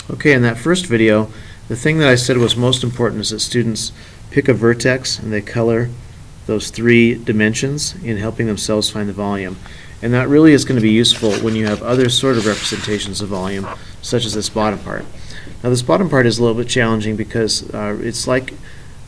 Okay, in that first video, the thing that I said was most important is that students pick a vertex and they color those three dimensions in helping themselves find the volume. And that really is going to be useful when you have other sort of representations of volume, such as this bottom part. Now this bottom part is a little bit challenging because it's like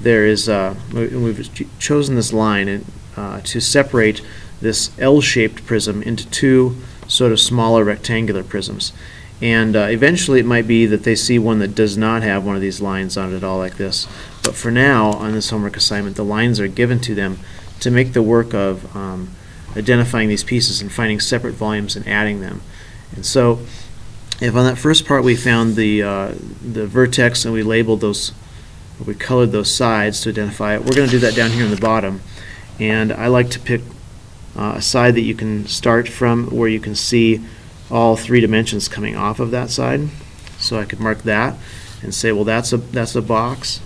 there is, we've chosen this line to separate this L-shaped prism into two sort of smaller rectangular prisms. And eventually it might be that they see one that does not have one of these lines on it at all like this. But for now, on this homework assignment, the lines are given to them to make the work of identifying these pieces and finding separate volumes and adding them. And so if on that first part we found the vertex and we labeled those, we colored those sides to identify it, we're going to do that down here in the bottom. And I like to pick a side that you can start from where you can see all three dimensions coming off of that side. So I could mark that and say, well, that's a box,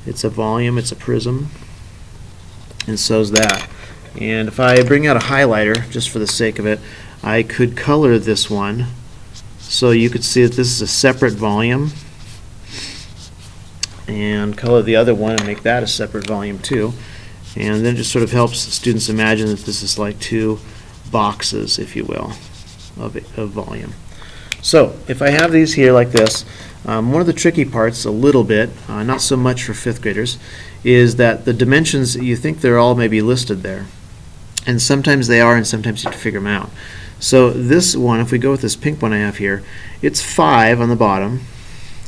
it's a volume, it's a prism, and so's that. And if I bring out a highlighter, just for the sake of it, I could color this one so you could see that this is a separate volume, and color the other one and make that a separate volume too. And then it just sort of helps students imagine that this is like two boxes, if you will, of volume. So if I have these here like this, one of the tricky parts a little bit, not so much for fifth graders, is that the dimensions, you think they're all maybe listed there. And sometimes they are, and sometimes you have to figure them out. So this one, if we go with this pink one I have here, it's 5 on the bottom,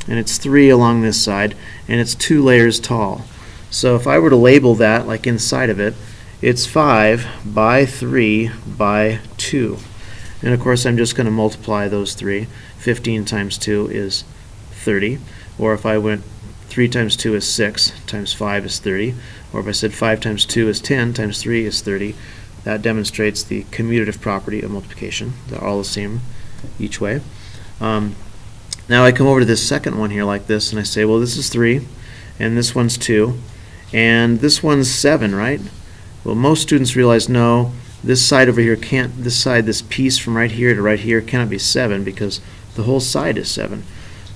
and it's 3 along this side, and it's 2 layers tall. So if I were to label that, like inside of it, it's 5 by 3 by 2. And of course I'm just going to multiply those three. 15 times 2 is 30. Or if I went 3 times 2 is 6, times 5 is 30. Or if I said 5 times 2 is 10, times 3 is 30. That demonstrates the commutative property of multiplication. They're all the same each way. Now I come over to this second one here like this, and I say, well, this is 3, and this one's 2, and this one's 7, right? Well, most students realize, no, this side over here can't, this piece from right here to right here cannot be 7 because the whole side is 7.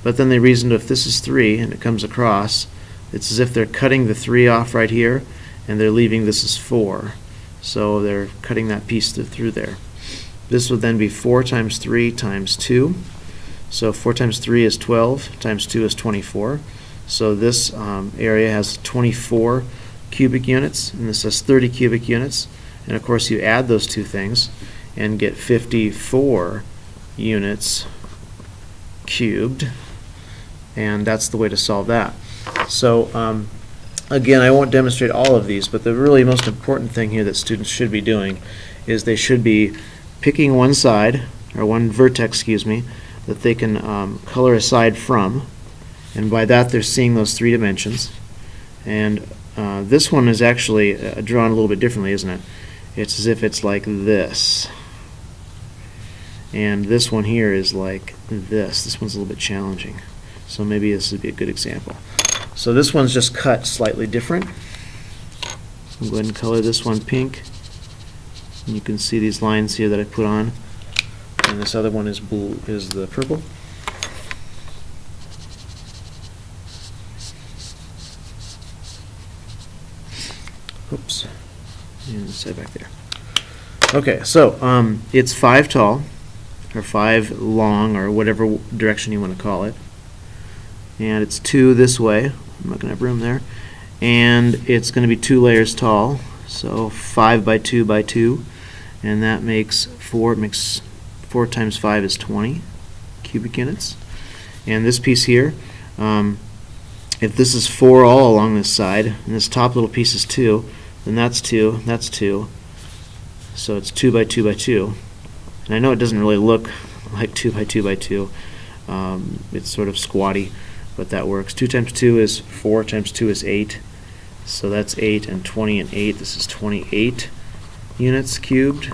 But then they reasoned if this is 3 and it comes across, it's as if they're cutting the 3 off right here and they're leaving this as 4. So they're cutting that piece through there. This would then be 4 times 3 times 2. So 4 times 3 is 12, times 2 is 24. So this area has 24 cubic units, and this has 30 cubic units. And of course you add those two things and get 54 units cubed, and that's the way to solve that. So again, I won't demonstrate all of these, but the really most important thing here that students should be doing is they should be picking one side, or one vertex, excuse me, that they can color a side from, and by that they're seeing those three dimensions. And this one is actually drawn a little bit differently, isn't it? It's as if it's like this. And this one here is like this. This one's a little bit challenging. So maybe this would be a good example. So this one's just cut slightly different. I'll go ahead and color this one pink. And you can see these lines here that I put on. And this other one is blue, is the purple. Oops. And set back there. Okay, so it's 5 tall, or 5 long, or whatever direction you want to call it. And it's 2 this way. I'm not going to have room there. And it's going to be 2 layers tall, so 5 by 2 by 2. And that makes 4. It makes 4 times 5 is 20 cubic units. And this piece here, if this is 4 all along this side, and this top little piece is 2, then that's 2, that's 2. So it's 2 by 2 by 2. And I know it doesn't really look like 2 by 2 by 2. It's sort of squatty, but that works. 2 times 2 is 4, times 2 is 8. So that's 8, and 20 and 8. This is 28 units cubed.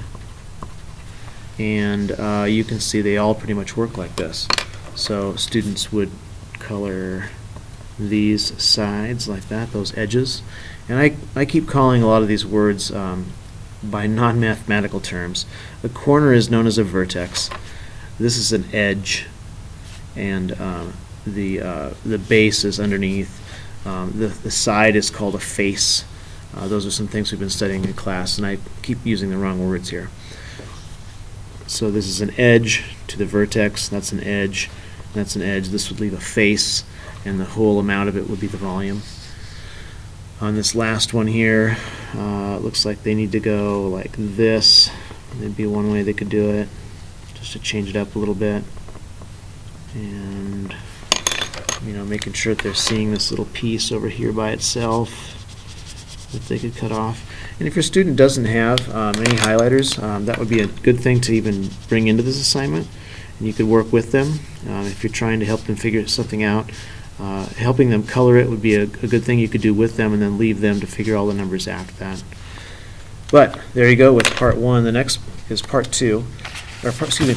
And you can see they all pretty much work like this. So students would color these sides like that, those edges. And I keep calling a lot of these words by non-mathematical terms. A corner is known as a vertex. This is an edge. and the base is underneath. The side is called a face. Those are some things we've been studying in class, and I keep using the wrong words here. So this is an edge to the vertex, that's an edge, that's an edge. This would leave a face, and the whole amount of it would be the volume. On this last one here, it looks like they need to go like this. That'd be one way they could do it, just to change it up a little bit. And, you know, making sure that they're seeing this little piece over here by itself that they could cut off. And if your student doesn't have any highlighters, that would be a good thing to even bring into this assignment. And you could work with them if you're trying to help them figure something out. Helping them color it would be a good thing you could do with them, and then leave them to figure all the numbers after that. But there you go with part one. The next is part two, or excuse me,